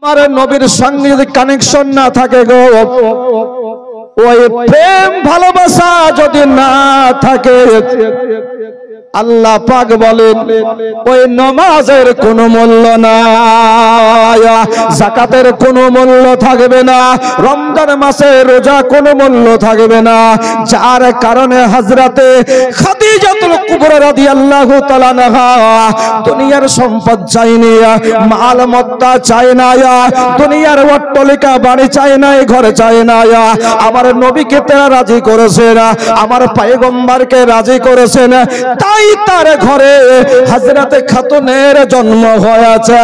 আমার নবীর সঙ্গে যদি কানেকশন না থাকে গো, ওই প্রেম ভালোবাসা যদি না থাকে, আল্লাহ পাক বলেন ওই নামাজের কোনো মূল্য নাই, যাকাতের কোনো মূল্য থাকবে না, রমজান মাসে রোজা কোনো মূল্য থাকবে না। যার কারণে হযরতে খাদিজাতুল কুবরা রাদিয়াল্লাহু তাআলা আনহা দুনিয়ার সম্পদ চাইনি, মাল মত্তা চায় না, দুনিয়ার অট্টালিকা বাড়ি চায় না, ঘর চায় না, আমার নবীকে তারা রাজি করেছেন, আমার পয়গম্বরকে রাজি করেছেন, তাই তার ঘরে হযরতে খাতুনের জন্ম হয়েছে।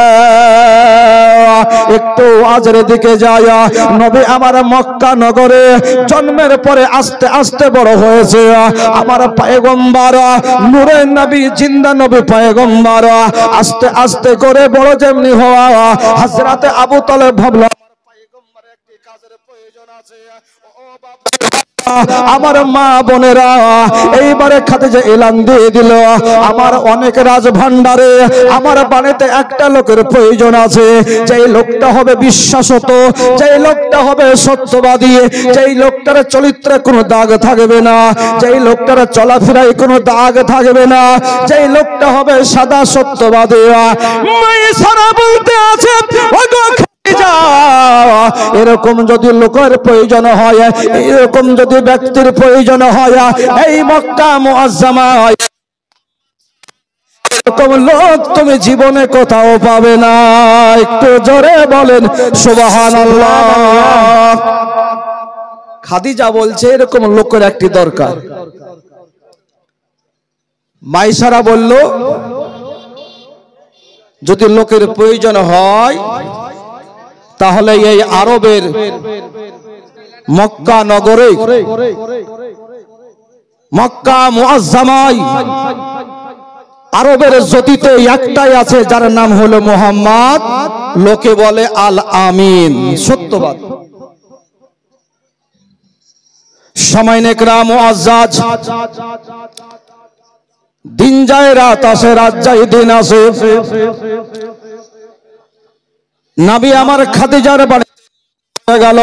একটু ওয়াজের দিকে যায়, নবী আমার মক্কা নগরে জন্মের পরে আস্তে আস্তে বড় হয়েছে। আমার পয়গম্বর নূরের নবী, জিন্দা নবী পয়গম্বর, আস্তে আস্তে করে বড় যেমনি হওয়া, হযরতে আবু তালেব ভাবল পয়গম্বরের একটি কাজের প্রয়োজন আছে। ও বাবা, আমার মা বোনেরা, এইবারে খাদিজা এলান দিয়ে দিল, আমার অনেক রাজ ভান্ডারে আমার বাড়িতে একটা লোকের প্রয়োজন আছে, যেই লোকটা হবে বিশ্বাসত, যেই লোকটা হবে সত্যবাদী, যেই লোকটার চরিত্রে কোনো দাগ থাকবে না, যেই লোকটার চলাফেরায় কোনো দাগ থাকবে না, যেই লোকটা হবে সাদা সত্যবাদী। মায়েরা বলতে আছে, এরকম যদি লোকের প্রয়োজন হয়, এরকম যদি ব্যক্তির প্রয়োজন হয়, এই মক্কা মুআজ্জামায় এরকম লোক তুমি জীবনে কোথাও পাবে না। একটু জোরে বলেন সুবহানাল্লাহ। খাদিজা বলছে এরকম লোকের একটি দরকার। মাইসারা বলল যদি লোকের প্রয়োজন হয় তাহলে এই আরবের মক্কা নগরে, মক্কা মুআজ্জামায় আরবের জ্যোতিতে একটাই আছে, যার নাম হলো মুহাম্মদ, লোকে বলে আল আমিন, সত্যবাদ। সময় নেকরা মুআজ্জাজ, দিন যায় রাত আসে, রাত যায় দিন আসে। নবী আমার খাদিজার বাড়ি গেল।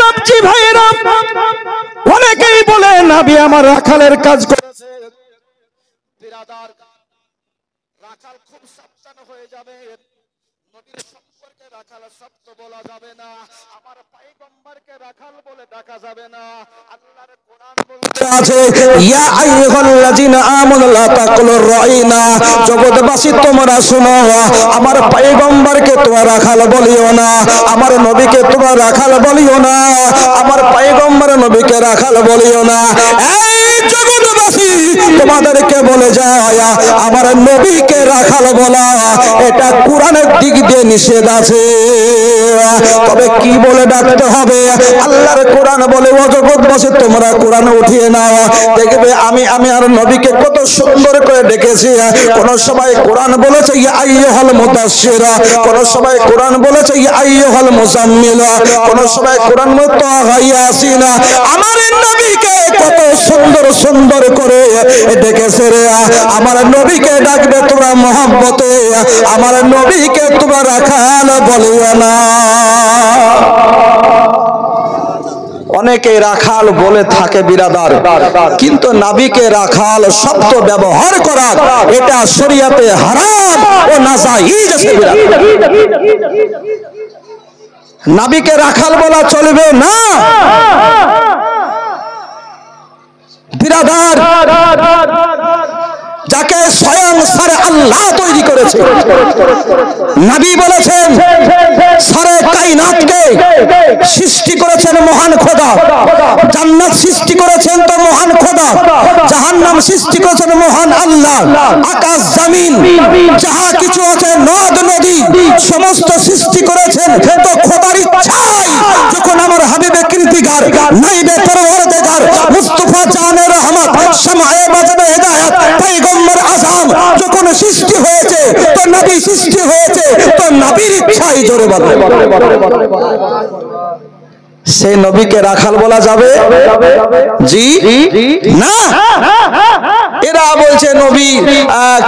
বাপজি ভাইরা, অনেকেই বলে নবী আমার রাখালের কাজ করেছে। বিরাদার, রাখাল খুব সাবধান হয়ে যাবে, নবীর সম্পর্কে রাখাল শব্দ বলা যাবে না, আমার পয়গম্বরকে রাখাল বলে ডাকা যাবে না। আল্লাহর কোরআন বলতে আছে, ইয়া আইয়ুহাল্লাযিনা আমানু লা তাকুলুর রাইনা, জগৎবাসী তোমরা শুনো, আমার পয়গম্বরকে তোমরা রাখাল বলিও না, আমার নবীকে তোমরা রাখাল বলিও না, আমার পয়গম্বর নবীকে রাখাল বলিও না। এই জগৎবাসী তোমাদেরকে বলে যায়, আমার নবীকে রাখাল বলা এটা কোরআনের দিক দিয়ে নিষেধ আছে। তবে কি বলে ডাকতে হবে? আল্লাহর কোরআন বলে, ও জগৎবাসী তোমরা কোরআন উঠিয়ে নাও, দেখবে আমি আর নবীকে কত সুন্দর করে ডেকেছি। কোন সময় কোরআন বলেছে ইয়া আইয়ুহাল মুদাশশির, কোন সময় কোরআন বলেছে ইয়া আইয়ুহাল মুজাম্মিল, কোন সময় কোরআন মুতাহা ইয়াসিন। আমার নবীকে কত সুন্দর সুন্দর করে ডেকেছে রে। আমার নবীকে ডাকবে তোমরা মহব্বতে, আমার নবীকে তোমরা রাখাল বলিও না। অনেকে রাখাল বলে থাকে বিরাদার, কিন্তু নবীকে রাখাল শব্দ ব্যবহার করা এটা শরীয়তে হারাম ও নাজায়েজ আছে। নবীকে রাখাল বলা চলবে না বিরাদার। যাকে স্বয়ং সারে আল্লাহ তৈরি করেছে, নবী বলেছেন সারে কায়নাতকে সৃষ্টি করেছেন মহান খোদা, জান্নাত সৃষ্টি করেছেন তো মহান খোদা, জাহান্নাম সৃষ্টি করেছেন মহান আল্লাহ, আকাশ জমিন যাহা কিছু আছে নদ নদী সমস্ত সৃষ্টি করেছেন তো খোদার ইচ্ছায়। যখন আমার হাবিবে কৃতিকার নাইবে পরওয়ারদিগার মুস্তাফা জানে রহমত শামায়ে বাজবে হিদায়াত পয়গম্বর আযম যখন সৃষ্টি হয়েছে তো নবী সৃষ্টি হয়েছে তো নবীর ইচ্ছাই। জোরে বলে সেই নবীকে রাখাল বলা যাবে? জি না। এরা বলছে নবী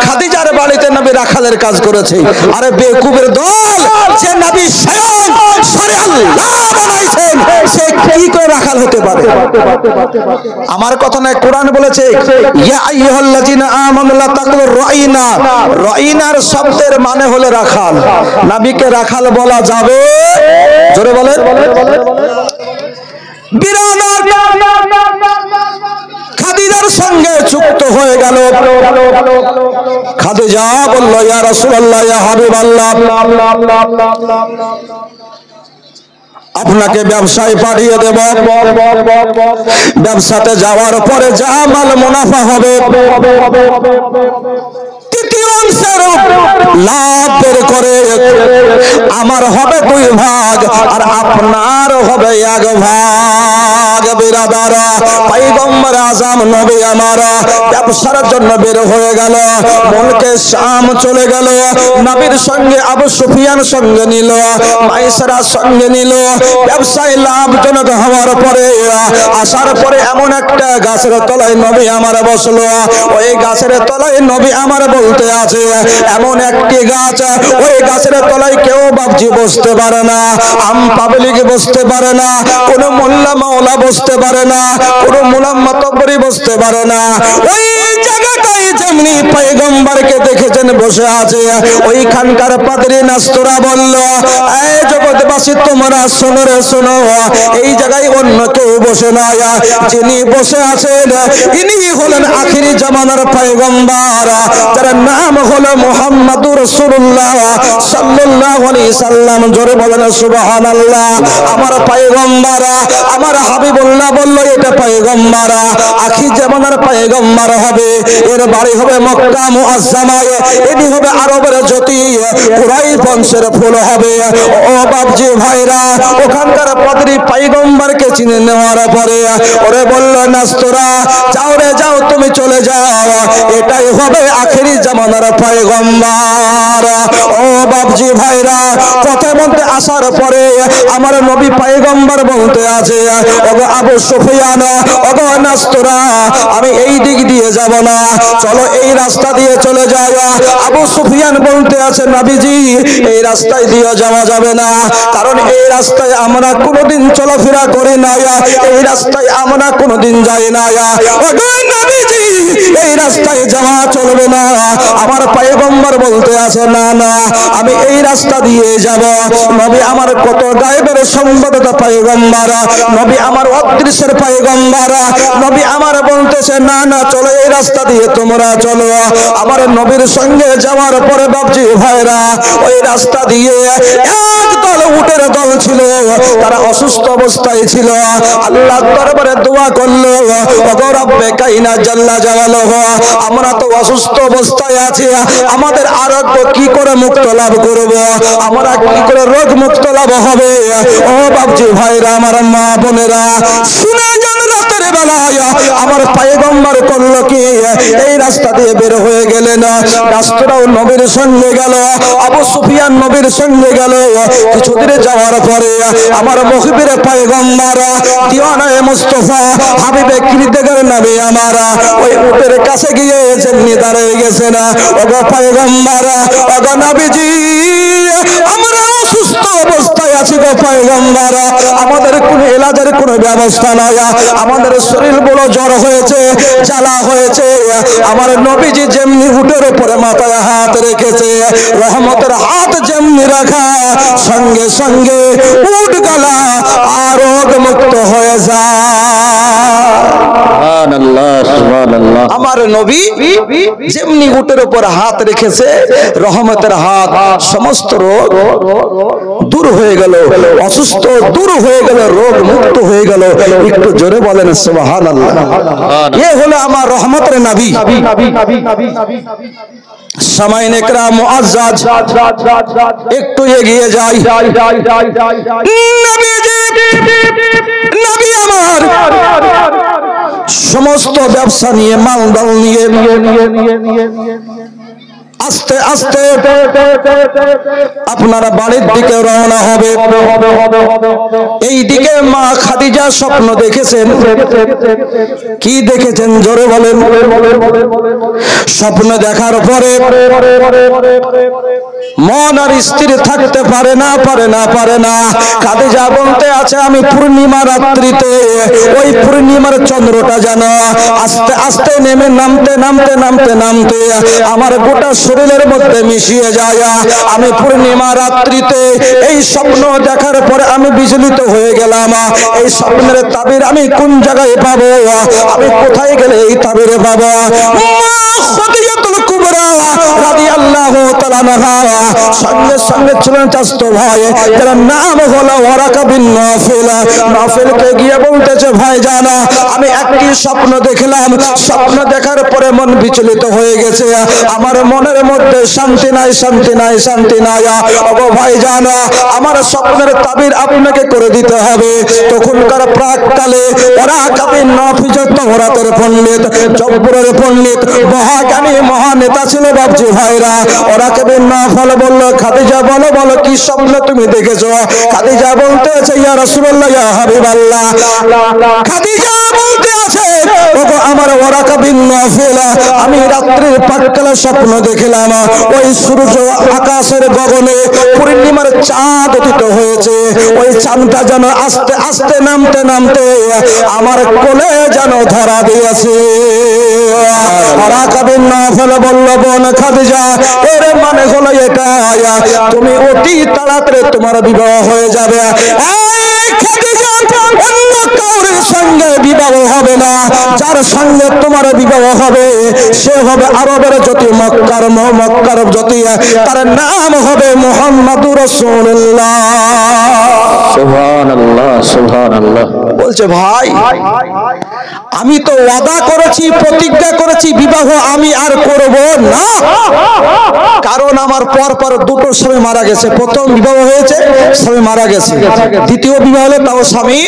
খাদিজার বাড়িতে নবী রাখালের কাজ করেছে। আরে বেকুবের দল, হতে পারে। আমার কথা নয়, কোরআন বলেছে ইয়া আইয়ুহাল্লাযিনা আমানু লা তাকুলু রাইনা। রাইনার শব্দের মানে হলো রাখাল। নবীকে রাখাল বলা যাবে? জোরে বলেন। বিরাদার খাদিজার সঙ্গে যুক্ত হয়ে গেল। খাদিজা বলল ইয়া রাসূলুল্লাহ, ইয়া হাবিবাল্লাহ, আপনাকে ব্যবসায় পাঠিয়ে দেব। ব্যবসাতে যাওয়ার পরে যা মাল মুনাফা হবে তৃতীয় অংশের লাভ বের করে আমার হবে 2 ভাগ আর আপনার হবে 1 ভাগ। বিরাদার পয়গম্বর আযম নবী আমার ব্যবসার জন্য বের হয়ে গেল। মুলকে শাম চলে গেল। নবীর সঙ্গে আবু সুফিয়ান সঙ্গে নিল, মাইসারা সঙ্গে নিল। ব্যবসায় লাভজনক হওয়ার পরে আসার পরে এমন একটা গাছের তলায় নবী আমার বসলো। ওই গাছের তলায় নবী আমার বলতে আছে, এমন একটি গাছ, ওই গাছের তলায় কেউ বাবজি বসতে পারে না, আম পাবলিক বসতে পারে না, কোন মোল্লা মাওলা বসতে পারে না, কোন মুলাম মাতব্বরি বসতে পারে না। ওই জায়গাটাই যেমনি পয়গম্বরকে দেখেছেন বসে আছে, ওইখানকার পাদ্রী নাস্তরা বলল, এই জগৎবাসী তোমরা শোনো রে শোনো, এই জায়গায় অন্য কেউ বসে না, যিনি বসে আছেন ইনি হলেন আখিরি জামানার পয়গম্বর, যার নাম হলো মুহাম্মাদুর রাসূলুল্লাহ সাল্লাল্লাহু আলাইহি সাল্লাম। জোরে বলেন সুবহানাল্লাহ। আমার পয়গম্বর, আমার হাবিবুল্লাহ বলল এটা পয়গম্বর, আখিরি জামানার পয়গম্বর হবে। এর বাড়ি হবে মক্কা মুআজ্জামায়, এটি হবে আরবের জ্যোতি, কুরাইশ বংশের ফুল হবে। ও বাবজি ভাইরা, ওখানকার পাদ্রী পয়গম্বরকে চিনে নেওয়ার পরে ওরে বলল, নাস্তরা যাও রে যাও, তুমি চলে যাও, এটাই হবে আখিরি জামানার পয়গম্বর। ও বাবজি ভাইরা, পথে মধ্যে আসার পরে আমার নবী পয়গম্বর বলতে আছে, ওগো আবু সুফিয়ান, ওগো নাস্তরা, আমি এই দিক দিয়ে যাব না, চলো এই রাস্তা দিয়ে চলে যাই। আবু সুফিয়ান বলতে আছে, নবীজি এই রাস্তায় দিয়ে যাওয়া যাবে না, কারণ এই রাস্তায় আমরা কোনোদিন চলাফেরা করি না, এই রাস্তায় আমরা কোনোদিন যাই না। ওগো নবীজি এই রাস্তায় যাওয়া চলবে না। আমার পয়গম্বর বলতে আছে, না না আমি এই রাস্তা দিয়ে যাব। নবী আমার কত গায়েবের সংবাদদাতা পয়গম্বর, নবী আমার অদৃশ্যের পয়গম্বর, নবী আমার বলতেছে, না না চলো এই রাস্তা দিয়ে তোমরা চলো। আমার নবীর সঙ্গে যাওয়ার পরে বাবজি ভাইরা, ওই রাস্তা দিয়ে একদল উটের দল ছিল, তারা অসুস্থ অবস্থায় ছিল। আল্লাহ দরবারে দোয়া করলো, ওগো রব্বে কাইনা জাল্লা জালালুহু, আমরা তো অসুস্থ অবস্থায় আছি, আমাদের আরোগ্য কি করে মুক্ত লাভ করব, আমরা কি করে রোগ মুক্ত লাভ হবে। ও বাবজি ভাইরা, আমার মা বোনেরা শুনে যান, রাতের বেলায় আমার পয়গম্বর করলো কি, এই রাস্তা দিয়ে বের হয়ে গেলেন। রাস্তাটাও নবীর সঙ্গে গেল, আবু সুফিয়ান নবীর সঙ্গে গেল। কিছু দূরে যাওয়ার পরে আমার মুখবির পয়গম্বর দিওয়ানায়ে মুস্তাফা হাবিবে কিরদেগার নবী আমার ওই উটের কাছে গিয়ে যেমনি দাঁড়িয়ে গেছেন, ওগো পয়গম্বর, ওগো নবীজি আমরা অসুস্থ অবস্থায় আছি গো পয়গম্বর, আমাদের কোনো এলাজের কোনো ব্যবস্থা নাই, আমাদের শরীর বড় জ্বর হয়েছে, জ্বালা হয়েছে। আমার নবীজি যেমনি উটের উপরে মাথায় হাত রেখেছে, রহমতের হাত যেমনি রাখা, সঙ্গে সঙ্গে উট গলা আর রোগ মুক্ত হয়ে যায়। সুবহানাল্লাহ, সুবহানাল্লাহ। আমার নবী যেমনি উটের উপর হাত রেখেছে, রহমতের হাত, সমস্ত রোগ দূর হয়ে গেল, অসুস্থ দূর হয়ে গেল, রোগ মুক্ত হয়ে গেল। একটু জোরে বলেন সুবহানাল্লাহ। এ হলো আমার রহমতের নবী। সামাইন একরাম মুআজ্জাজ, একটু এগিয়ে যাই। নবী আমার সমস্ত ব্যবসা নিয়ে, মালদাল নিয়ে আস্তে আস্তে আপনারা বাড়ির দিকে রওনা হবে। এই দিকে মা খাদিজা স্বপ্ন দেখেছেন। কি দেখেছেন জোরে বলেন। স্বপ্ন দেখার পরে মন আর স্থির থাকতে পারে না। খাদিজা বলতে আছে আমি পূর্ণিমা রাত্রিতে ওই পূর্ণিমার চন্দ্রটা যেন আস্তে আস্তে নেমে নামতে আমার গোটা শরীরের মধ্যে মিশিয়ে যায়। আমি পূর্ণিমা রাত্রিতে এই স্বপ্ন দেখার পরে আমি বিচলিত হয়ে গেলাম। এই স্বপ্নের তাবির আমি কোন জায়গায় পাবো? আমি কোথায় গেলে এই তাবির পাবো? খাদিজাতুল কুবরা রাদিয়াল্লাহু তাআলা আনহা সঙ্গে সঙ্গে ছিলেন চাচতো ভাই, যার নাম হলো ওয়ারাকা বিন নাফিল। নাফিলকে গিয়ে বলতেছে ভাই জানা আমি একটি স্বপ্ন দেখলাম। স্বপ্ন দেখার পরে মন বিচলিত হয়ে গেছে। আমার মনের মধ্যে শান্তি নাই। ওগো ভাই জানা আমার স্বপ্নের তাবির আপনাকে করে দিতে হবে। তখনকার প্রাককালে ওয়ারাকা বিন নাফিল তাওরাতের পণ্ডিত, জব্বরের পণ্ডিত, মহাজ্ঞানী মহানেতা ছিল বাপজি ভাইরা। ওয়ারাকা বিন নাফিল বলল খাদিজা বলো কি স্বপ্ন তুমি দেখেছো? খাদিজা বলতে আছে ইয়া রাসূলুল্লাহ ইয়া হাবিবাল্লাহ। খাদিজা বলতে আছে ওগো আমার ওয়ারাকা বিন নাফিল আমি রাত্রির প্রাককালে স্বপ্ন দেখলাম ওই সূর্য আকাশের গগনে পূর্ণিমার চাঁদ উদিত হয়েছে। ওই চাঁদটা যেন আস্তে আস্তে নামতে আমার কোলে যেন ধরা দিয়েছে। ওয়ারাকা বিন নাফিল বলল বোন খাদিজা এর মানে হলো এটা তুমি অতি তাড়াতাড়ি তোমার বিবাহ হয়ে যাবে। অন্য কারোর সঙ্গে বিবাহ হবে না। যার সঙ্গে তোমার বিবাহ হবে সে হবে আরবের জ্যোতি, মক্কার জ্যোতি। তার নাম হবে মুহাম্মাদুর রাসূলুল্লাহ। সুবহানাল্লাহ। বলছে ভাই আমি তো ওয়াদা করেছি, প্রতিজ্ঞা করেছি বিবাহ আমি আর করব না। কারণ আমার পর দুটো স্বামী মারা গেছে। প্রথম বিবাহ হয়েছে, স্বামী মারা গেছে। দ্বিতীয় বিবাহ হলো, তাও স্বামী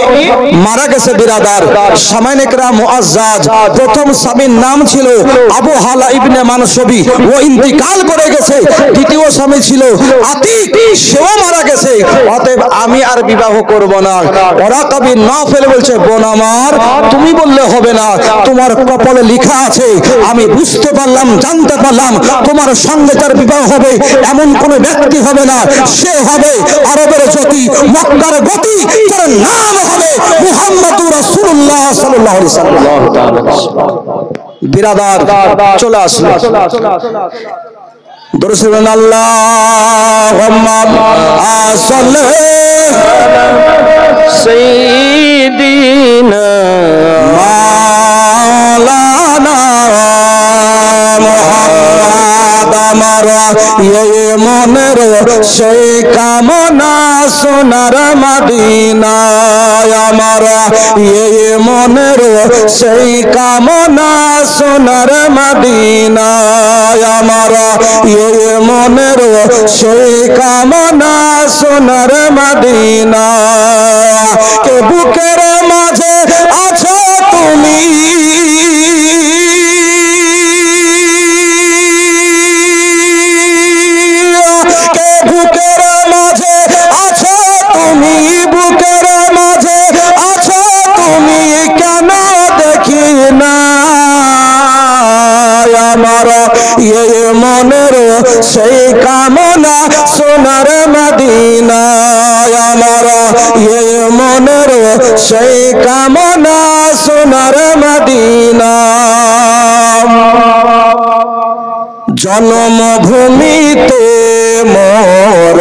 মারা গেছে। বিরাদার সামাইনে কেরাম মুআজ্জাজ, প্রথম স্বামীর নাম ছিল আবু হালা ইবনে মানসবি, ও ইন্তিকাল করে গেছে। দ্বিতীয় স্বামী ছিল আতিক, সেও মারা গেছে। অতএব আমি আর বিবাহ করব না। ওয়ারাকা বিন নাফিল বলছে বোন আমার তুমি বললে হবে না, তোমার কপালে লেখা আছে। আমি বুঝতে পারলাম, জানতে পারলাম তোমার সঙ্গে যার বিবাহ হবে এমন কোন ব্যক্তি হবে না। সে হবে আরবের জ্যোতি, মক্কার গতি, যার নাম হবে মুহাম্মাদুর রাসূলুল্লাহ সাল্লাল্লাহু আলাইহি ওয়াসাল্লাম। বিরাদার চলে আসলো দরুদ আল্লাহুম্মা সাল্লি সাইয়্যিদিনা মাওলানা মুহাম্মদ আমার এই মনের সেই কামনা সোনার মদিনা, আমার এই মনের সেই কামনা সোনার মদিনা, আমার এই মনের সেই কামনা সোনার মদিনা। কে বুকের মাঝে আছো তুমি মনের সেই কামনা সোনার মদিনা, আমার এই মনের সেই কামনা সোনার মদিনা। জন্মভূমিতে মোর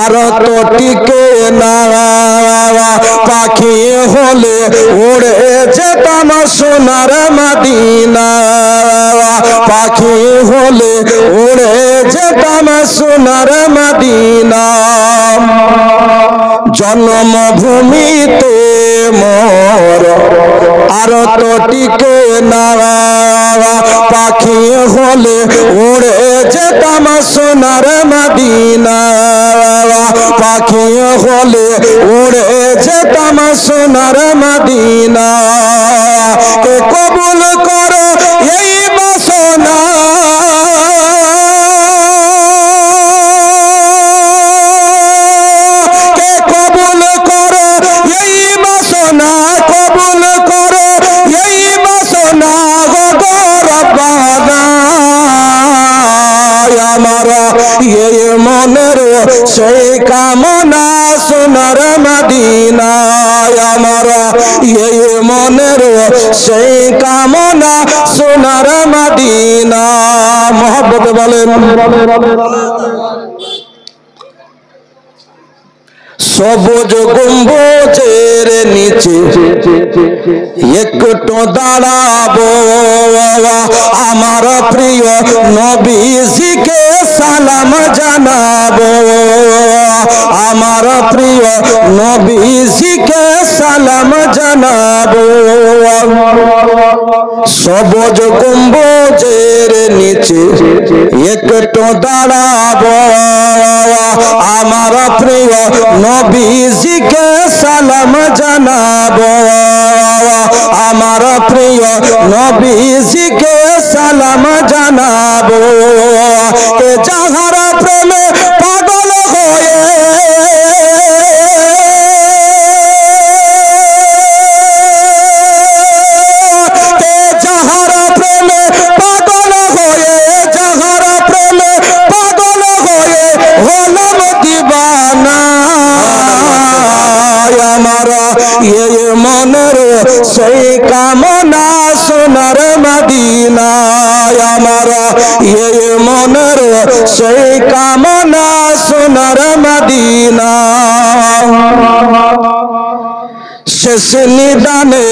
আর তো টিকে না, পাখি হলে উড়ে যেতাম সোনার মদিনা, পাখি হলে উড়ে যেতাম সোনার মদিনা। জন্মভূমিতে মোর আর তো টিকে না, পাখি হলে উড়ে যেতাম সোনার মদিনা, পাখি হলে উড়ে যেতাম সোনার মদিনা। কে কবুল করো এই বাসনা, সেই কামনা সোনার মদিনায় আমার এই মনের সেই কামনা সোনার মদিনা মহব্বতে বলেন সবুজ গম্বুজের নিচে একটু দাঁড়াবো আমার প্রিয় নবীজিকে সালাম জানাবো আমার প্রিয় নবীজিকে সালাম জানাবো সবুজ গম্বুজের নিচে একটু দাঁড়াবো আমার প্রিয় নবীজিকে সালাম জানাবো আমার প্রিয় নবীজিকে সালাম জানাবো যাহার প্রেমে পাগল হয়ে যাহার প্রেমে পাগল হয়ে যাহার প্রেমে পাগল হয়ে হলাম দিবানা আমার এই মনের সেই কামনা সোনার মদিনায় আমার এই মনের সেই কামনা সোনার মদিনা শেষ নিদানে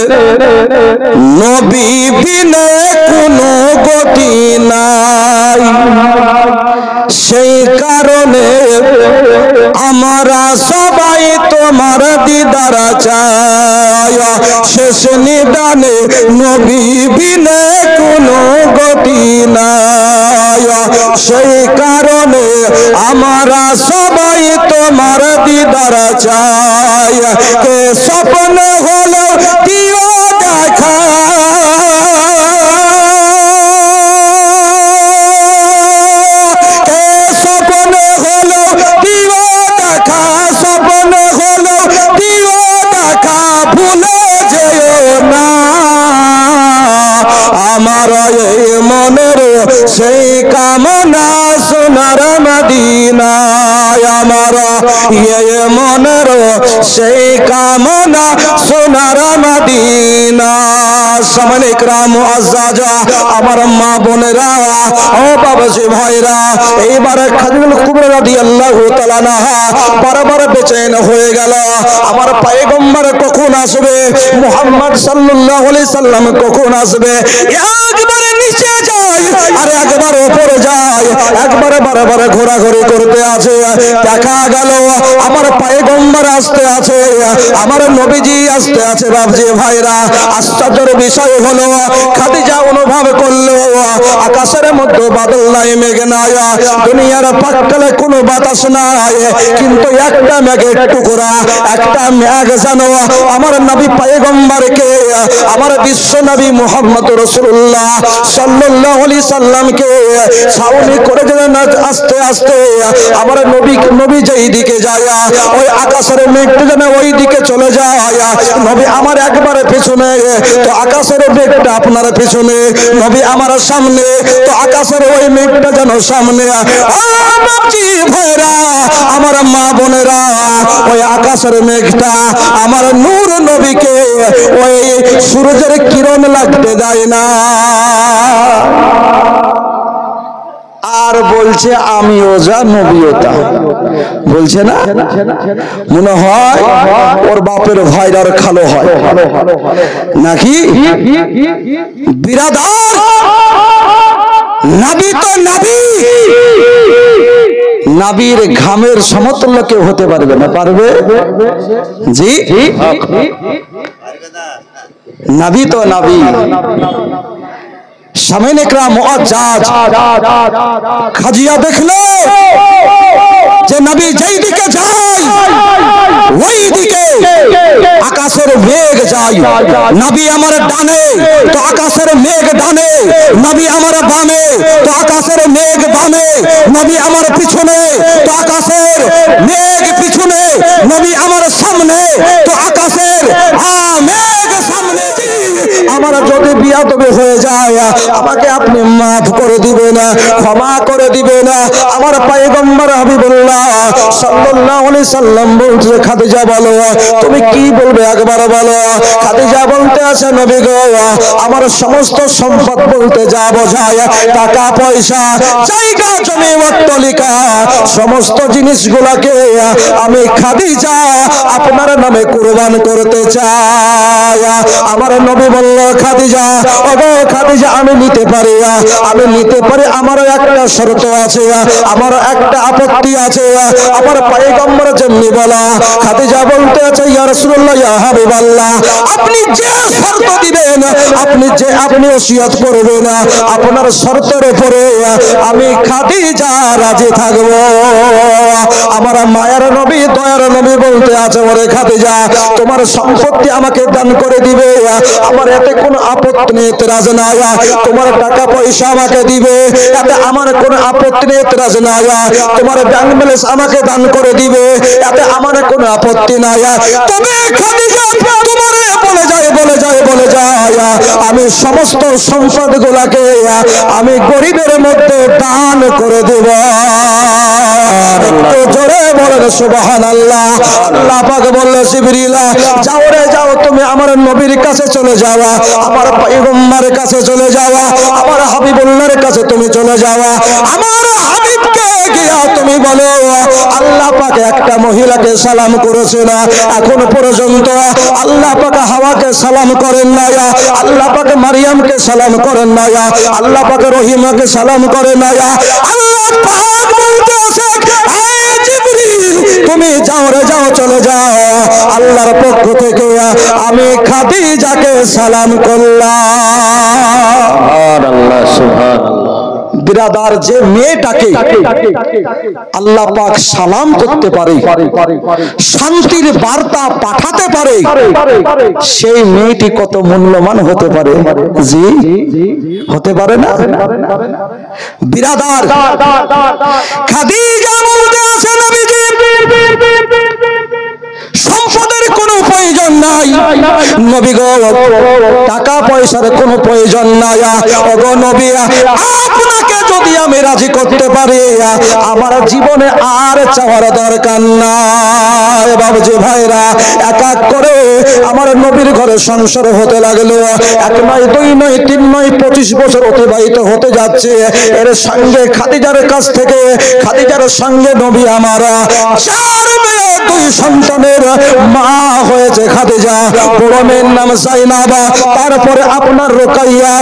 নবী বিনে কোনো গতি নাই সেই কারণে আমরা সবাই তোমার দিদার চাই শেষ নিদানে নবী বিনে কোনো গতি নাই সেই কারণে আমরা সবাই তোমার দিদার চাই কে স্বপ্ন হলো দিও দেখা আমার এই মনের সেই কামনা সোনার মদিনায় আমার এই মনের সেই কামনা সোনার মদিনা সামনে ইকরাম মুআজ্জাজা আমার মা বোনেরা ও বাবাজি ভাইরা এইবার খাদিজাতুল কুবরা রাদিয়াল্লাহু তাআলা আনহা বারবার বেচেন হয়ে গেল আমার পয়গম্বর কখন আসবে মুহাম্মদ সাল্লাল্লাহু আলাইহি সাল্লাম কখন আসবে একবার নিচে যায় আর একবার উপরে যায় একবার বারবার ঘোরাঘুরি করতে আছে দেখা গেল আমার পয়গম্বর আসতে আছে আমার নবীজি আসতে আছে বাবজি ভাইরা আশ্চর্যের বিষয় হলো খাদিজা অনুভব করলো আকাশের মধ্যে বাদল নাই মেঘ নাই দুনিয়ার পাক্কালে কোনো বাতাস নাই কিন্তু একটা মেঘের টুকরা একটা মেঘ জানো আমার নবী পয়গম্বরকে আমার বিশ্ব নবী মুহাম্মদ রাসূলুল্লাহ সাল্লাল্লাহু আলাইহি সাল্লামকে ছাউনি করে দিলেন আস্তে আস্তে আমার নবী যেই দিকে যায় ওই আকাশের মেঘটা যেন ওই দিকে চলে যায় নবী আমার একবারে পিছনে তো আকাশের মেঘটা আপনার পিছনে নবী আমার সামনে তো আকাশের ওই মেঘটা যেন সামনে বাপজি ভাইরা আমার মা বোনেরা ওই আকাশের মেঘটা আমার নূর নবীকে ওই সূর্যের কিরণ লাগতে দেয় না আর বলছে আমিও যা নবীও তা বলছে না মনে হয় ওর বাপের ভাইরার খালো হয় নাকি বিরাদার নবী তো নবী নবীর ঘামের সমতুল্য কেউ হতে পারবে না পারবে জি নবী তো নবী সামনে ইকরাম মুআজ্জাজ খাজিয়া দেখলো যে নবী যেই দিকে যায় ওই দিকে আকাশের মেঘ যায় নবী আমার ডানে তো আকাশের মেঘ ডানে নবী আমার বামে তো আকাশের মেঘ বামে নবী আমার পিছনে তো আকাশের মেঘ পিছনে নবী আমার সামনে তো আকাশের মেঘ সামনে আমার যদি বিয়াদবি হয়ে যায় আমাকে আপনি মাফ করে দিবেন, ক্ষমা করে দিবেন। আমার পয়গম্বর হাবিবুল্লাহ সাল্লাল্লাহু আলাইহি সাল্লাম বলছে, খাদিজা বলো তুমি কি বলবে একবার বলো। খাদিজা বলতে আছে, নবী গো আমার সমস্ত সম্পদ বলতে যা বোঝায়, টাকা পয়সা জায়গা জমি অট্টালিকা সমস্ত জিনিসগুলোকে আমি খাদিজা আপনার নামে কুরবান করতে চাই। আমার নবী বলল, খাদিজা ওগো খাদিজা আমি নিতে পারি, আমি নিতে পারি, আমার একটা শর্ত আছে, আমার একটা আপত্তি আছে। আমার পয়গম্বর যেমনি বলা, খাদিজা বলতে আছে, ইয়া রাসূলুল্লাহ ইয়া হাবিবাল্লাহ আপনি যে শর্ত দিবেন, আপনি ওসিয়ত করবেন, আপনার শর্তের উপরে আমি খাদিজা রাজি থাকব। আমার মায়ের নবী দয়ার নবী বলতে আছে, ওরে খাদিজা তোমার সম্পত্তি আমাকে দান করে দিবে, আমার এতে কোনো আপত্তি নেই, এতরাজ নাই। তোমার টাকা পয়সা আমাকে দিবে, এতে আমার কোনো আপত্তি নেই, এতরাজ নাই। তোমার ব্যাংক ব্যালেন্স আমাকে দান করে দিবে, এতে আমার কোনো আপত্তি নাই। তবে খাদিজা তোমারে বলে যায় আমি সমস্ত সম্পদ গুলাকে আমি গরিবের মধ্যে দান করে দেব। একটু জোরে বলেন সুবহানাল্লাহ। আল্লাহ পাক বললেন, জিবরিল যাও রে যাও, তুমি আমার নবীর কাছে চলে যাওয়া, আমার পয়গম্বরের কাছে চলে যাওয়া, আমার হাবিবুল্লাহর কাছে তুমি চলে যাওয়া। আমার হাবিবকে গিয়া তুমি বলো, আল্লাহ পাক একটা মহিলাকে সালাম করেছে না এখন পর্যন্ত, আল্লাহ পাক হাওয়াকে সালাম করেন না, আল্লাহ পাক মারিয়ামকে সালাম করেন না, আল্লাহ পাক রহিমাকে সালাম করেন না। আল্লাহ পাক বলতে আছে, হে জিবরিল তুমি যাও রে যাও, চলে যাও, আল্লাহর পক্ষ থেকে আমি খাদিজাকে সালাম করলাম। সুবহানাল্লাহ সুবহানাল্লাহ। বিরাদার, যে মেয়েটাকে আল্লাহ পাক সালাম করতে পারে, শান্তির বার্তা পাঠাতে পারে, সেই মেয়েটি কত মূল্যবান হতে পারে। জি হতে পারে না বিরাদার? খাদিজা বলতে আছে, নবীজি সম্পদের কোনো প্রয়োজন নাই, নবী গো টাকা পয়সার কোনো প্রয়োজন নাই, ওগো নবী আপনাকে যদি আমি রাজি করতে পারি আমার জীবনে আর চাওয়ার দরকার নাই। বাবুজি ভাইরা, এক এক করে আমার নবীর ঘরে সংসার হতে লাগলো। এক নয়, দুই নয়, তিন নয়, 25 বছর অতিবাহিত হতে যাচ্ছে। এর সঙ্গে খাদিজার কাছ থেকে, খাদিজার সঙ্গে নবী আমার 4 মেয়ে 2 সন্তানের মা হয়েছে খাদিজা। বড় মেয়ের নাম জাইনাব, তারপরে আপনার রুকাইয়া,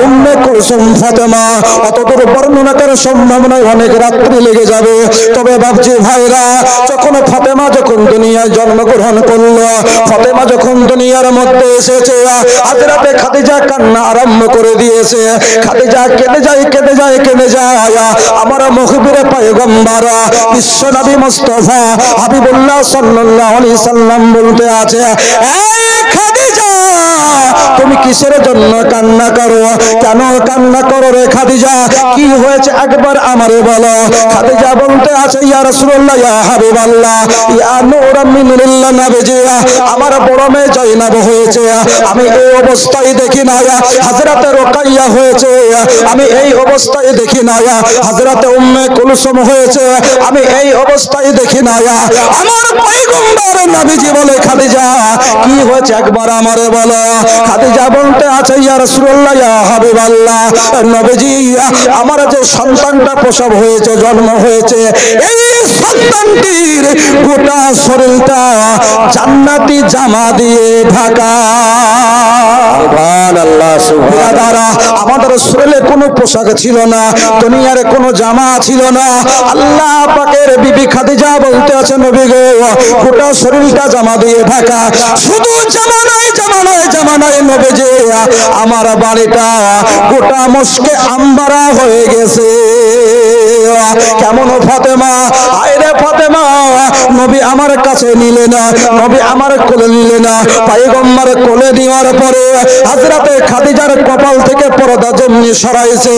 উম্মে কুলসুম, ফাতেমা। অতদূর বর্ণনা করা সম্ভব নয়, অনেক রাত্রি লেগে যাবে। তবে বাবজি ভাইরা, যখন ফাতেমা যখন দুনিয়ায় জন্মগ্রহণ করলো, ফাতেমা যখন দুনিয়ার মধ্যে এসেছে, হযরতে খাদিজা কান্না আরম্ভ করে দিয়েছে। খাদিজা কেঁদে যায়। আমার মুখবিরে পয়গম্বর বিশ্বনবী মুস্তাফা হাবিবুল্লাহ সাল্লাল্লাহু আলাইহি সাল্লাম বলতে আছে, এই খাদিজা তুমি কিসের জন্য কান্না করো? কেন কান্না করো রে খাদিজা? কি হয়েছে একবার আমারে বলো। খাদিজা বলতে আছে, ইয়া রাসূলুল্লাহ ইয়া হাবিবাল্লাহ ইয়া নূরাম মিন নূরিল্লাহ, নবীজি আমার বড় মেয়ে জাইনাব হয়েছে, আমি এই অবস্থায় দেখি না। হযরতে রুকাইয়া হয়েছে, আমি এই অবস্থায় দেখি না। হযরতে উম্মে কুলসুম হয়েছে, আমি এই অবস্থায় দেখি না। আমার পয়গম্বর নবীজি বলে, খাদিজা কি হয়েছে একবার আমারে বলো। খাদিজা বলতে আছে, ইয়া রাসূলুল্লাহ ইয়া হাবিবাল্লাহ নবীজি আমার যে সন্তানটা প্রসব হয়েছে, জন্ম হয়েছে, এই সন্তানটির গোটা শরীরটা জান্নাতি জামা দিয়ে ঢাকা। সুবহানাল্লাহ সুবহানাল্লাহ। আমাদের শরীরে কোনো পোশাক ছিল না, দুনিয়ার কোনো জামা ছিল না। আল্লাহ পাকের বিবি খাদিজা বলতে আছে, নবী গো গোটা শরীরটা জামা দিয়ে ঢাকা। শুধু জামা নয় নবীজি, আমার বাড়িটা গোটা মস্কে আম্বারা হয়ে গেছে। কেমন ফাতেমা, আইরে ফাতেমা, নবী আমার কাছে নিলে না, নবী আমার কোলে নিলে না। পয়গম্বর কোলে নেওয়ার পরে হযরতে খাদিজার কপাল থেকে পর্দা যেমনি সরাইছে,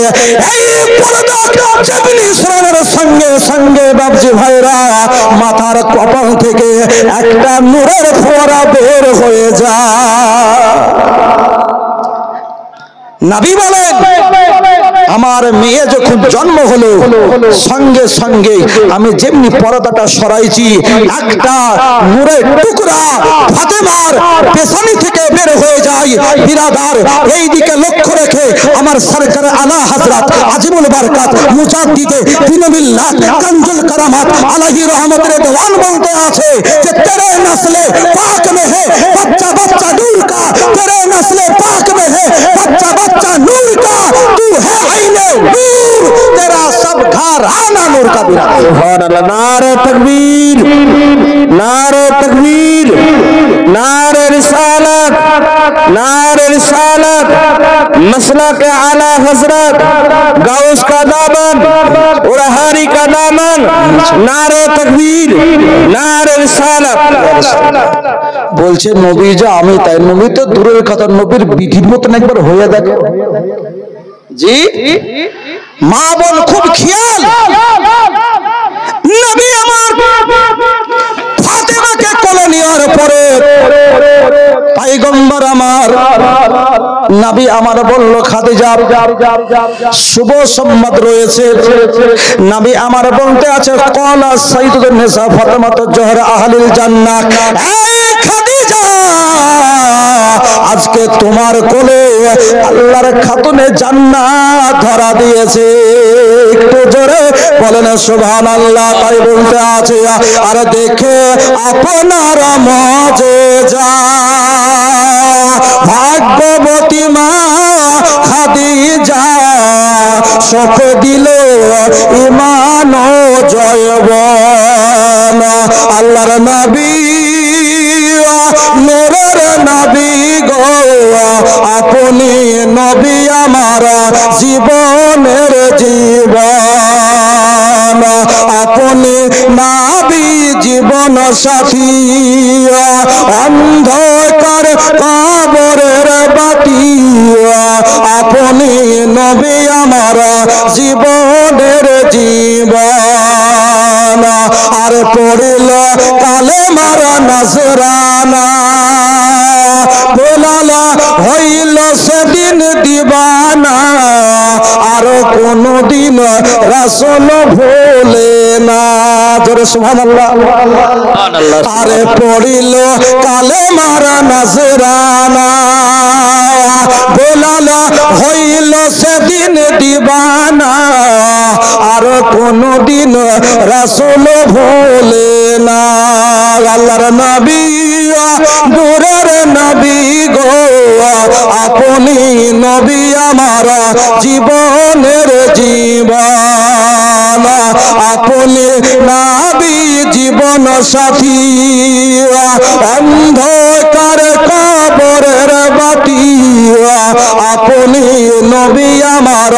এই পর্দা যেমনি সরানোর সঙ্গে সঙ্গে বাবজি ভাইরা মাথার কপাল থেকে একটা নূরের ফোয়ারা বের হয়ে যায়। নবী বলেন আমার মেয়ে যখন জন্ম হলো সঙ্গে সঙ্গে আমি যেমনি পর্দাটা সরাইছি একটা নূরের টুকরা ফাতেমার পেছানি থেকে বের হয়ে যায়। বিরাদার এই দিকে লক্ষ্য রেখে আমার সরকার আলা হযরত আজিমুল বরকত মুজাদ্দিদে দ্বীন মিল্লাত কানজুল কারামাত আলাইহি রহমতের দেওয়ান বলতে আছে যে তেরে নসলে পাক মে হে बच्चा बच्चा नूर का, तेरे नस्ले पाक में है बच्चा बच्चा नूर का, तू है आईने नूर, तेरा सब घर आना नूर का बिना। सुभान अल्लाह। नारे तकबीर, नारे तकबीर, नारे रिसालत, नारे रिसालत, मसला के आला हजरत गाउस का दामन उरहानी का दामन, नारे तकबीर, नारे रिसालत। বলছে নবী যে আমি তাই নবী তো দূরের কথা নবীর বিধির মতন একবার হয়ে দেখে জি মা বোন খুব খেয়াল নবী আমার ফাতেমাকে কোলে নেওয়ার পরে পয়গম্বর আমার নবী আমার বলল খাদিজা শুভ সংবাদ রয়েছে। নবী আমার বলতে আছে ক্বালা সাইয়্যিদুন নিসা ফাতেমাতু জোহরা আহলিল জান্নাহ, এই খাদিজা আজকে তোমার কোলে আল্লাহর খাতুনে জান্নাত ধরা দিয়েছে। একটু জোরে বলেন সুবহানাল্লাহ। তাই বলতে আছে আর দেখে আপনার মুজিজা ভাগ্যবতী মা খাদিজা শোক দিল ঈমান ও জয়বন। আল্লাহর নবী নূরের নবী গো আপনি নবী আমার জীবনের জীবন, আপনি নবী জীবন সাথী অন্ধকার কবরের বাতি, আপনি নবী আমার জীবনের জীবন। আর পড়িল কালেমার নজরানা বেলাল হইল সেদিন দিবানা, আর কোনদিন রাসূল ভোলে না। জোরে সুবহানাল্লাহ। আরে পড়িল কালেমার নজরানা বেলাল হইল সেদিন দিবানা, আর কোনদিন রাসূল ভোলে না। আল্লাহর নবী নূরের নবী গো আপনি নবী আমার জীবনের জীবন, আপনি নবী জীবন সাথী অন্ধকার কবরের বাতি, আপনি নবী আমার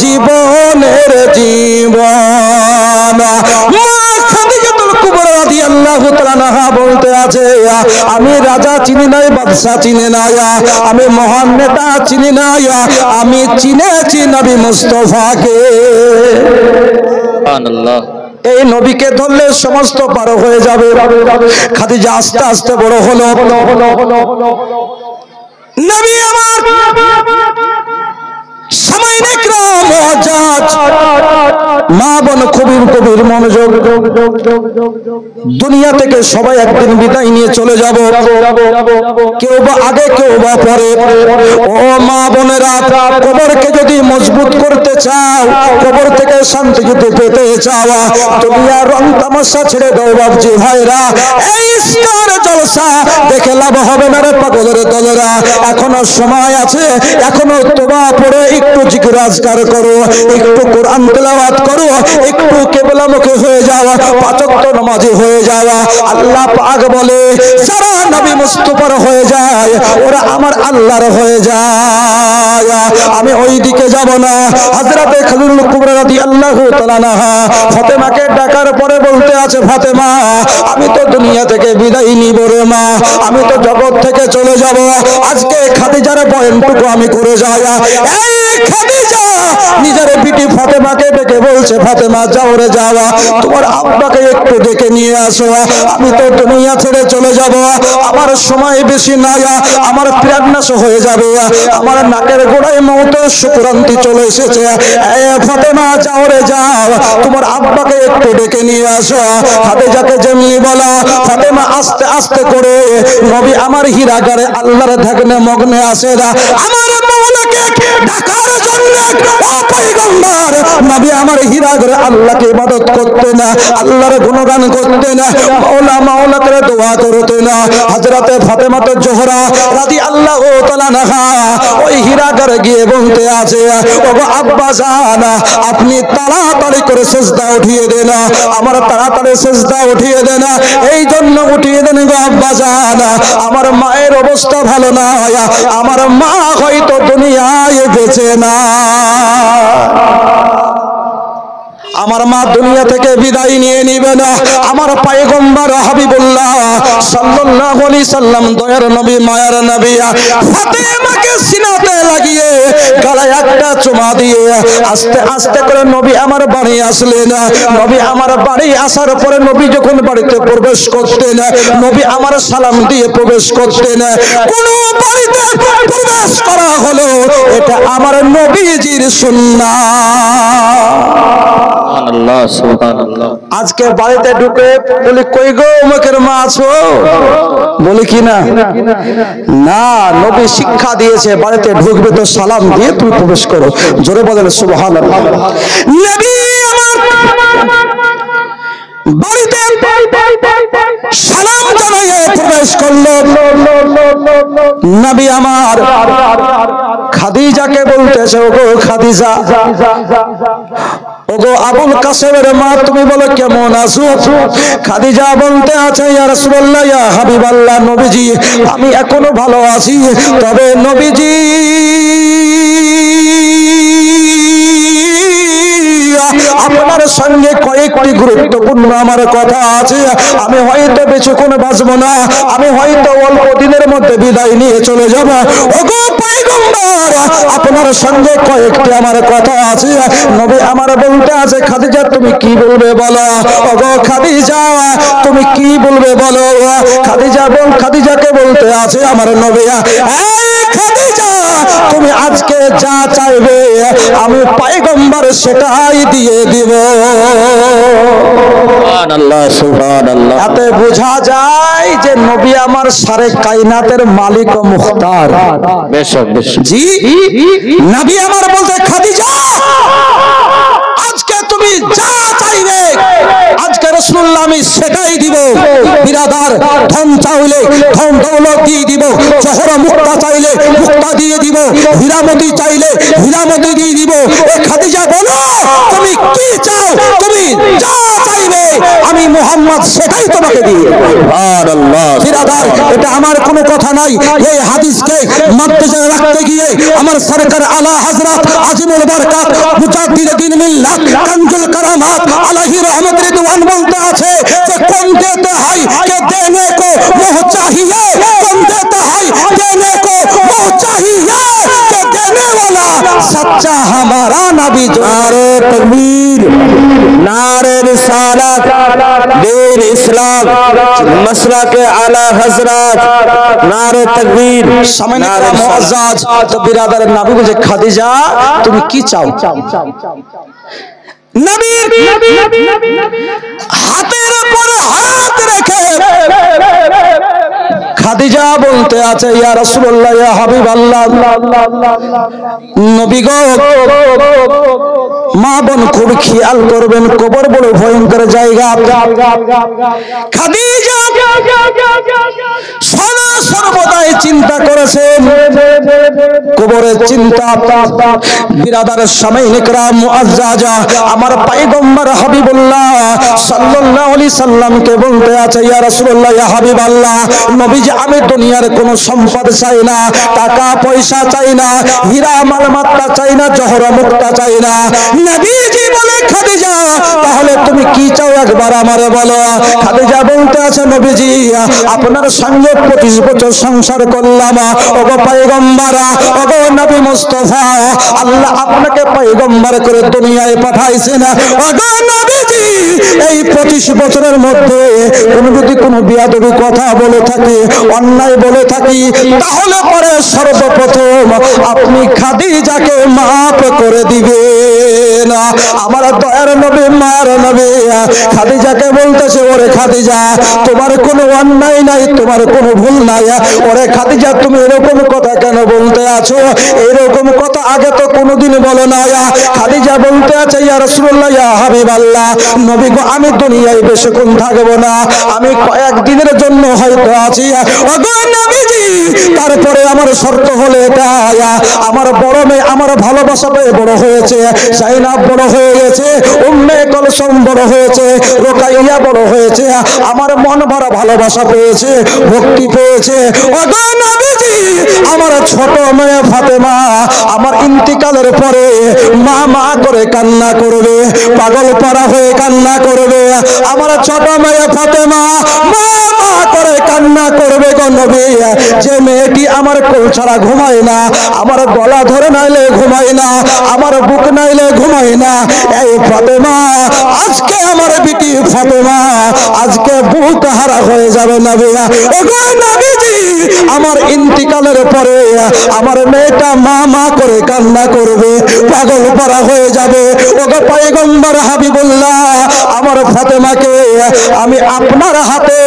জীবনের জীবন। বলতে আছে আমি রাজা চিনি নাই, বাদশা চিনি নাই, আমি মহান নেতা চিনি নাই, আমি চিনেছি নবী মুস্তাফাকে। সুবহানাল্লাহ। এই নবীকে ধরলে সমস্ত পার হয়ে যাবে। খাদিজা আস্তে আস্তে বড় হলো। নবী আমার মা বোন কবির কবির মনোযোগ, দুনিয়া থেকে সবাই একদিন বিদায় নিয়ে চলে যাব, কেউ বা আগে কেউ বা পরে। ও মা বোনেরা, কবরকে যদি মজবুত করতে চাও, কবর থেকে শান্তি যদি পেতে চাও, দুনিয়ার রং তামাশা ছেড়ে দাও বাবজি ভাইরা। এই স্টার জলসা দেখে লাভ হবে না রে পাগলের দলেরা। এখনো সময় আছে, এখনো তোবা পড়ে একটু জিকির আজকার করো, একটু কোরআন তেলাওয়াত করো, একটু কিবলামুখী হয়ে যাওয়া, পাঁচ ওয়াক্ত নামাজি হয়ে যাওয়া। আল্লাহ পাক বলে যারা নবী মুস্তাফার হয়ে যায় ওরা আমার আল্লাহর হয়ে যায়। আমি ওই দিকে যাব না। হযরতে খালিলুল কুবরা রাদিয়াল্লাহু তাআলা আনহা ফাতেমাকে ডাকার পরে বলতে আছে ফাতেমা আমি তো দুনিয়া থেকে বিদায় নিব রে মা, আমি তো জগৎ থেকে চলে যাব। আজকে খাদিজার বয়ানটুকু আমি করে যাই। এই খাদিজা নিজের বিটি ফাতেমাকে ডেকে বলছে, ফাতেমা যাও রে যাওয়া, তোমার আব্বাকে একটু ডেকে নিয়ে আসো, আমি তো দুনিয়া ছেড়ে চলে যাব, আমার সময় বেশি নাই, আমার প্রাণ নাশ হয়ে যাবে, আমার নাকের গোড়ায় মওতের সুক্রান্তি চলে এসেছে। ফাতেমা যাও রে যাও, তোমার আব্বাকে একটু ডেকে নিয়ে আসো। খাদিজাকে যেমনি বলা, ফাতেমা আস্তে আস্তে করে নবী আমার হীরাগারে আল্লাহর ধ্যানে মগ্নে আসে। আমার মাওলাকে ডাকার জন্য ও পয়গম্বর, নবী আমার হীরাগারে আল্লাহকে ইবাদত করতেন, আল্লাহর গুণগান করতেন, মাওলা মাওলা করে দোয়া করতেন। হযরতে ফাতেমা জোহরা রাদিয়াল্লাহু তাআলা আনহা ওই হীরাগারে গিয়ে বলতে আছে, ওগো আব্বা জান, আপনি তাড়াতাড়ি করে সিজদা উঠিয়ে দেন, আমার তাড়াতাড়ি সিজদা উঠিয়ে দেন, এই জন্য উঠিয়ে দেন গো আব্বা জান, আমার মায়ের অবস্থা ভালো না, আমার মা হয়তো দুনিয়ায় বেঁচে না, আমার মা দুনিয়া থেকে বিদায় নিয়ে নিবে না। আমার পয়গম্বর হাবিবুল্লাহ সাল্লাল্লাহু আলাইহি সাল্লাম দয়ার নবী মায়ার নবী ফাতেমাকে সিনাতে লাগিয়ে গলায় একটা চুমা দিয়ে আস্তে আস্তে করে নবী আমার বাড়ি আসলেন। নবী আমার বাড়ি আসার পরে নবী যখন বাড়িতে প্রবেশ করতেন, নবী আমার সালাম দিয়ে প্রবেশ করতেন। কোন বাড়িতে প্রবেশ করা হলো, এটা আমার নবীজির সুন্নাত। আজকে বাড়িতে ঢুকে বলি, কই গো অমুকের মা আছো, বলি কি না? না, নবী শিক্ষা দিয়েছে বাড়িতে ঢুকবে তো সালাম দিয়ে তুমি প্রবেশ করো। জোরে বলেন সুবহানাল্লাহ। নবী আমার বাড়িতে সালাম জানিয়ে প্রবেশ করলো। নবী আমার খাদিজাকে বলতেছে, ওগো খাদিজা, ওগো আবুল কাসেমের মা, তুমি বলো কেমন আছো? খাদিজা বলতে আছে, ইয়া রাসূলুল্লাহ, ইয়া হাবিবাল্লাহ, নবীজি আমি এখনো ভালো আছি, তবে নবীজি আপনার সঙ্গে কয়েকটি গুরুত্বপূর্ণ আমার কথা আছে, আমি হয়তো বেশিক্ষণ বাঁচবো না, আমি হয়তো অল্প দিনের মধ্যে বিদায় নিয়ে চলে যাব। ওগো পয়গম্বর, আপনার সঙ্গে কয়েকটি আমার কথা আছে। নবী আমার বলতে আছে, খাদিজা তুমি কি বলবে বলো? ওগো খাদিজা তুমি কি বলবে বলো? খাদিজাকে বলতে আছে আমার নবী, খাদিজা তুমি আজকে যা চাইবে আমি পয়গম্বর সেটাই দিয়ে দিব। সুবহানাল্লাহ সুবহানাল্লাহ। এতে বোঝা যায় যে নবী আমার সারে কায়নাতের মালিক ও মুখতার। বেশক বেশক। জি, নবী আমার বলতে, খাদিজা আজকে তুমি যা চাইবে আজকে রাসূলুল্লাহ আমি সেটাই দিব। বিরাদার, ধন চাইলে ধন দৌলত দিয়ে দিব, জহরা মুক্তা চাইলে মুক্তা দিয়ে দিব, হীরামতি চাইলে হীরামতি দিয়ে দিব। এ খাদিজা বলো তুমি কি চাও, তুমি যা চাইবে আমি মুহাম্মদ সেটাই তোমাকে দিয়ে দেব। সুবহানাল্লাহ। বিরাদার, এটা আমার কোনো কথা নাই, এই হাদিসকে মধ্যে রাখতে গিয়ে আমার সরকার আলা হযরত আজিমুল বরকত মুজাদ্দিদ দ্বীন মিল্লাত কানজুল কারামাত আলাইহি रहमत रिदवान बोलते আছে যে कौन देता है कि देने को मोह चाहिए, कौन देता है देने को मोह चाहिए, कि देने वाला सच्चा हमारा नबी। नारे तकबीर, नारे रिसालत, दीन इस्लाम, मसलक आला हजरत, नारे तकबीर, नारे मुअज्जज। तो बिरादर नबी বলে, খাদিজা তুমি কি চাও? নবীর হাতের উপরে হাত রেখে খাদিজা বলতে আছে, ইয়া রাসূলুল্লাহ, ইয়া হাবিবাল্লাহ, নবী গো মা বোন খুব খেয়াল করবেন, কবর বড় ভয়ঙ্কর জায়গা। খাদিজা সর্বদাই চিন্তা করেছেন কবরের চিন্তা। বিরাদারের সামঈন ইকরাম মুআজ্জাজ আমার পয়গম্বর হাবিবুল্লাহ সাল্লাল্লাহু আলাইহি সাল্লামকে বলতে আছে, ইয়া রাসূলুল্লাহ, ইয়া হাবিবাল্লাহ, নবীজি আমি দুনিয়ার কোনো সম্পদ চাই না, টাকা পয়সা চাই না, হীরা মালমাত্তা চাই না, জহর মুক্তা চাই না, নবীজি বলে খাদিজা তাহলে তুমি কি চাও একবার আমারে বলো। খাদিজা বলতে আছে নবীজি আপনার সঙ্গে 25 বছর সংসার করলাম, ওগো পয়গম্বর, ওগো নবী মুস্তাফা, আল্লাহ আপনাকে পয়গম্বর করে দুনিয়ায় পাঠাইছেন। ওগো নবীজি এই 25 বছরের মধ্যে যদি কোনো বিয়াদবি কথা বলে থাকি, অন্যায় বলে থাকি, তাহলে পরে সর্বপ্রথম আপনি খাদিজাকে মাফ করে দিবেন। আমার দয়ার নবী মার নবী খাদিজাকে বলতেছে ওরে খাদিজা তোমার কোনো অন্যায় নাই, তোমার কোনো ভুল নাই। ওরে খাদিজা তুমি এরকম কথা কেন বলতে আছো? এরকম কথা আগে তো কোনোদিন বলো না। খাদিজা বলতে আছে ইয়া রাসূলুল্লাহ ইয়া হাবিবাল্লাহ, নবী গো আমি দুনিয়ায় বেশিক্ষণ থাকবো না, আমি কয়েকদিনের জন্য হয়তো আছি। ওগো নবীজি তারপরে আমার শর্ত হলো এটা, আমার বড় মেয়ে আমার ভালোবাসা পেয়ে বড় হয়েছে, জাইনাব বড় হয়ে গেছে, উম্মে কুলসুম বড় হয়েছে, রুকাইয়া বড় হয়েছে, আমার মন ভরা ভালোবাসা পেয়েছে, ভক্তি পেয়েছে। ওগো নবীজি আমার ছোট মেয়ে ফাতেমা আমার ইন্তিকালের পরে মা মা করে কান্না করবে, পাগল পারা হয়ে কান্না করবে। আমার ছোট মেয়ে ফাতেমা মা মা করে কান্না করবে গো নবী। যে মেয়েটি আমার কোল ছাড়া ঘুমায় না, আমার গলা ধরে নাইলে ঘুমায় না, আমার বুক নাইলে ঘুমায় না, এই ফাতেমা আজকে আমার বিটি ফাতেমা আজকে বুক হারা হয়ে যাবে নবী। ওগো নবীজি আমার ইন্তিকালের পরে আমার মেয়েটা মা মা করে কান্না করবে, পাগল পারা হয়ে যাবে। ওগো পয়গম্বর হাবিবুল্লাহ আমার ফাতেমাকে আমি আপনার হাতে,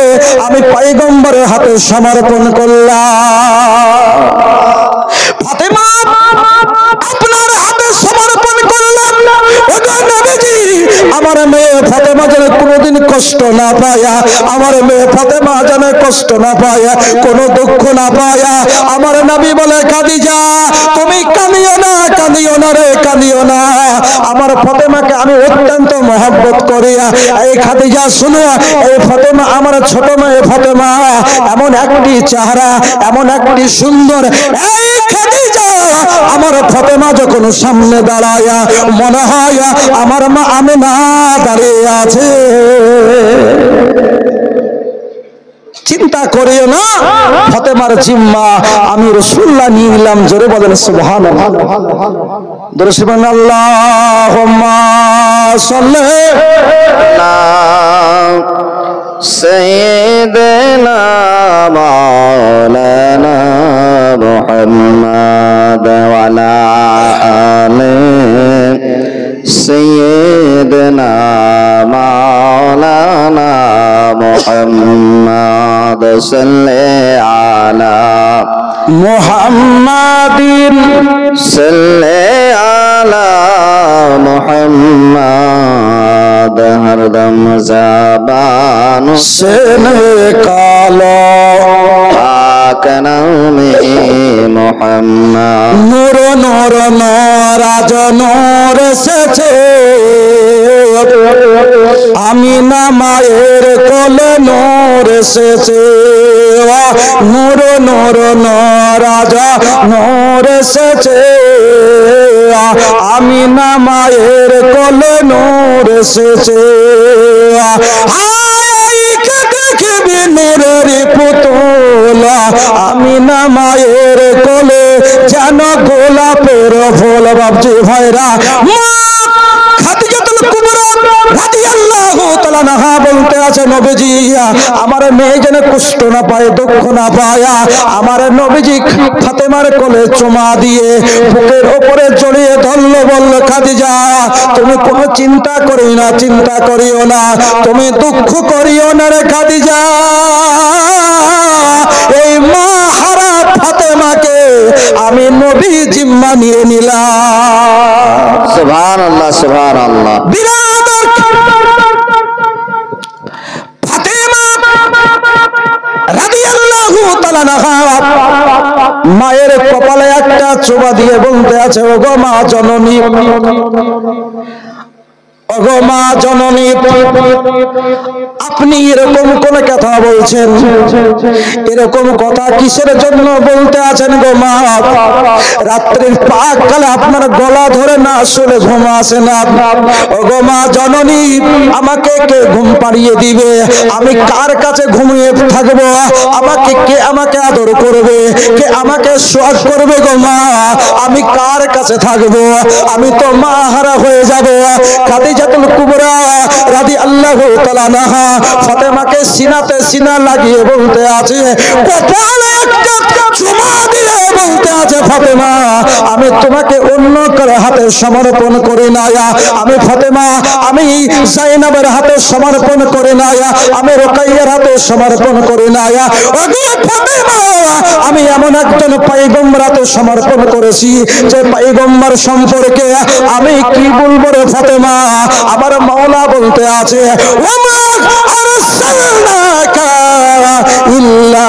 আমি পয়গম্বরের হাতে সমর্পণ করলাম। ফাতেমা আপনার হাতে সমর্পণ করলাম। ওগো নবীজি আমার মেয়ে ফাতেমা যেন কোনোদিন কষ্ট না পায়, আমার মেয়ে ফাতেমা যেন কষ্ট না পায়, কোনো দুঃখ না পায়। আমার নবী বলে খাদিজা তুমি কাঁদিও না, কাঁদিও না রে কাঁদিও না, আমার ফাতেমাকে আমি অত্যন্ত মহব্বত করি। এই খাদিজা শুনো, এই ফাতেমা আমার ছোট মেয়ে ফাতেমা এমন একটি চেহারা, এমন একটি সুন্দর, এই খাদিজা আমার ফাতেমা যখন সামনে দাঁড়ায় মনে হয় আমার মা আমিনা দাঁড়িয়ে আছে। চিন্তা করিও না, ফাতেমার জিম্মা আমি রাসূলুল্লাহ নিয়ে নিলাম। জোরে বলেন সুবহানাল্লাহ। দরুদ আল্লাহুম্মা সাল্লি আলা সাইয়্যিদিনা মাওলানা মুহাম্মাদ ওয়া আলা আলি সাইয়্যিদিনা মাওলানা মুহাম্মাদ সাল্লি আলা মুহাম্মাদিন সাল্লি আলা মুহাম্মাদ হরদম জাবান সে নিকালো পাক নামে মুহাম্মাদ। নূর নূর নূরাজ নূর এসেছে আমিনা মায়ের কোলে নূর এসেছে, নূর নূর নূরাজ নূর এসেছে আমিনা মায়ের কোলে নূর এসেছে। দেখবি নূরের পুতুল আমিনা মায়ের কোলে যেন গোলাপের ফুল। বাবজি ভাইরা খাদিজাতুল কুবরা রাদিয়াল্লাহু তাআলা আনহা বলতে আছে নবীজি আমার মেয়ে যেন কষ্ট না পায়, দুঃখ না পায়, আমার নবীজি ফাতেমার কোলে চুমা দিয়ে বুকের উপরে জড়িয়ে ধরল, বলল খাদিজা তুমি কোনো চিন্তা করিও না, চিন্তা করিও না, তুমি দুঃখ করিও না রে খাদিজা, এই মা হারা ফাতেমাকে আমি নবী জিম্মা নিয়ে নিলাম। সুবহানাল্লাহ সুবহানাল্লাহ। বিরাদর ফাতেমা রাদিয়াল্লাহু তাআলা আনহা মায়ের কপালে একটা চুমা দিয়ে বলতে আছে ওগো মা জননী, ওগো মা জননী, আপনি এরকম কোন কথা বলছেন? এরকম কথা কিসের জন্য বলতে আছেন গো মা? রাত্রির পাক কালে আপনার গলা ধরে না শুলে ঘুম আসে না। ওগো মা জননী, আমাকে কে ঘুম পাড়িয়ে দিবে? আমি কার কাছে ঘুমিয়ে থাকবো? কে আমাকে আদর করবে? কে আমাকে সোয়াগ করবে গো মা? আমি কার কাছে থাকবো? আমি তো মা হারা হয়ে যাব। খাদিজাতুল কুবরা রাদিয়াল্লাহু তাআলা আনহা ফাতেমাকে সিনাতে সিনা লাগিয়ে বলতে আছে, কপালে একটা চুমা দিয়ে বলতে আছে, ফাতেমা আমি তোমাকে অন্য কারো হাতে সমর্পণ করি না। আমি ফাতেমা, আমি জাইনাবের হাতে সমর্পণ করি না। আমি রুকাইয়ার হাতে সমর্পণ করি না। ওগো ফাতেমা, আমি এমন একজন পয়গম্বর হাতে সমর্পণ করেছি যে পয়গম্বর সম্পর্কে আমি কি বলবো রে ফাতেমা? আমার মাওলা বলতে আছে, ওমা আরসালনাকা ইল্লা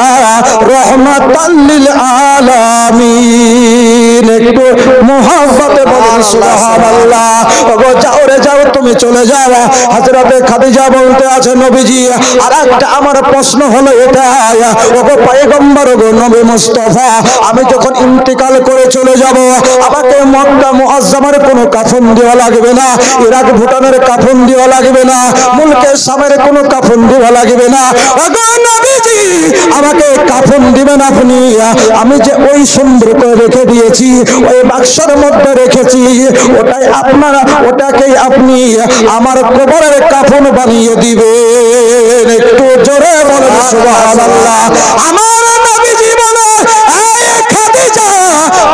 রাহমাতাল লিল আলামিন। একটু মুহাব্বতে বলেন সুবহানাল্লাহ। ওগো যাও রে যাও, তুমি চলে যাও। হযরতে খাদিজা বলতে আছে, নবীজি আরেকটা আমার প্রশ্ন হলো এটা, ওগো পয়গম্বর, ওগো নবী মুস্তাফা, আমি যখন ইন্তেকাল করে চলে যাব, আমাকে মক্কা মুআজ্জামার কোনো কাফন দেওয়া লাগবে না, ইরাক ভুটানের কাফন দেওয়া লাগবে না, মুলকে শামের কোনো কাফন দেওয়া লাগবে না। ওগো নবীজি আমাকে কাফন দিবেন আপনি। আমি যে ওই সুন্দর করে রেখে দিয়েছি, ওই বাক্সের মধ্যে রেখেছি, ওটাকেই আপনি আমার কবরের কাফন বানিয়ে দিবেন। একটু জোরে বলেন সুবহানাল্লাহ। আমার নবীজি বলে, এই খাদিজা,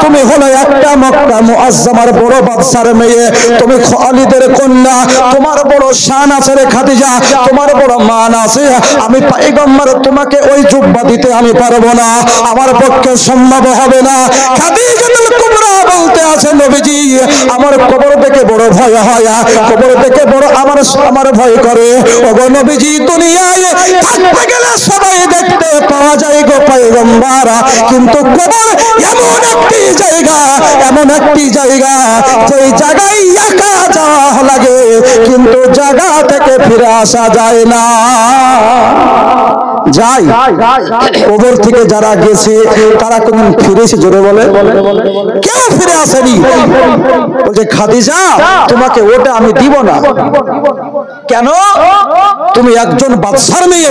তুমি হলো একটা মক্কা মুআজ্জামার বড় বাদশার মেয়ে, তুমি খালিদের কন্যা, তোমার বড় শান আছে রে খাদিজা, তোমার বড় মান আছে। আমি পয়গম্বর, তোমাকে ওই জুব্বা দিতে আমি পারবো না, আমার পক্ষে সম্ভব হবে না। খাদিজাতুল কুবরা বলতে আছে, নবীজি আমার কবর দেখে বড় ভয় হয়, কবর দেখে বড় আমার ভয় করে। ওগো নবীজি, দুনিয়ায় থাকতে গেলে সবাই দেখতে পাওয়া যায় গো পয়গম্বর, কিন্তু কবর এমন একটি জায়গা, এমন একটি জায়গা, যেই জায়গায় একা যাওয়া লাগে কিন্তু জায়গা থেকে ফিরে আসা যায় না। যাই কবর থেকে যারা গেছে তারা কোনদিন ফিরেছে? জোরে বলে, কেউ ফিরে আসেনি। বলছে, খাদিজা তোমাকে ওটা আমি দিব না। কেন? তুমি একজন বাদশার মেয়ে।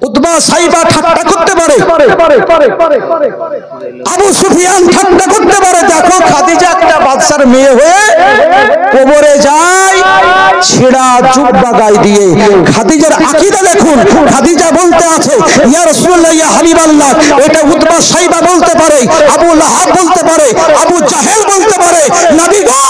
উতবা সাইবা ঠাট্টা করতে পারে, আবু সুফিয়ান ঠাট্টা করতে পারে। দেখো খাদিজা একটা বাদশার মেয়ে হয়ে কবরে যায় ছেঁড়া জুব্বা গায়ে দিয়ে। খাদিজার আকীদা দেখুন। খাদিজা বলতে আছে, ইয়া রাসূলুল্লাহ, ইয়া হাবিবাল্লাহ, এটা উতবা সাইবা বলতে পারে, আবু লাহাব বলতে পারে, আবু জাহেল বলতে পারে। নবী গো,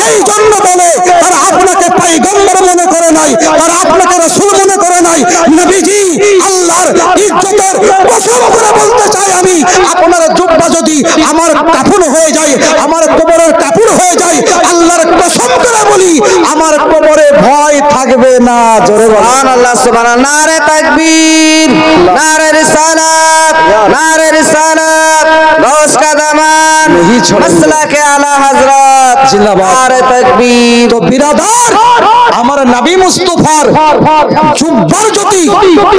এই জন্য বলে তারা আপনাকে পয়গম্বর মনে করে নাই, তারা আপনাকে রাসূল মনে করে নাই। নবীজি আল্লাহর ইজ্জতের কসম করে বলতে চাই আমি, আপনার জুব্বা যদি আমার কাফন হয়ে যায়, আমার কবরের কাফন হয়ে যায়, আল্লাহর কসম করে বলি আমার কবরে ভয় থাকবে না। জোরে সুবহানাল্লাহ, সুবহানাল্লাহ। নারে তাকবীর, নারে রিসালাত, নারে রিসালাত, গাউস কা দামান, মাসলাকে আলা হযরত জিন্দাবাদ, নারে তাকবীর। তো বিরাদার, আমার নবী মুস্তাফার জুব্বার যদি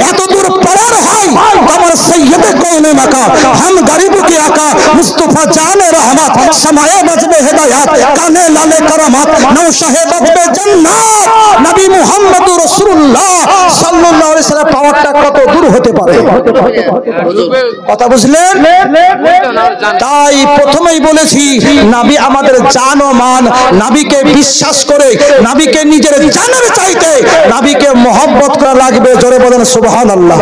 এত দূর পাওয়ার হয়, আমার সৈয়দে কওনে মাকা, हम गरीब के आका मुस्तफा जाने रहमत, समाए बजबे हिदायत, काने लाले करमत, नौशाहे बजबे जन्नत, नबी मुहम्मदुर রাসূলুল্লাহ সাল্লাল্লাহু আলাইহি সাল্লাম পাওয়ারটা কত দূর হতে পারে? কথা বুঝলেন? তাই প্রথমেই বলেছি, নবী আমাদের জান ও মান। নবীকে বিশ্বাস করে, নবীকে নিজের জানের চাইতে নবীকে মহব্বত করা লাগবে। জোরে বলেন সুবহানাল্লাহ।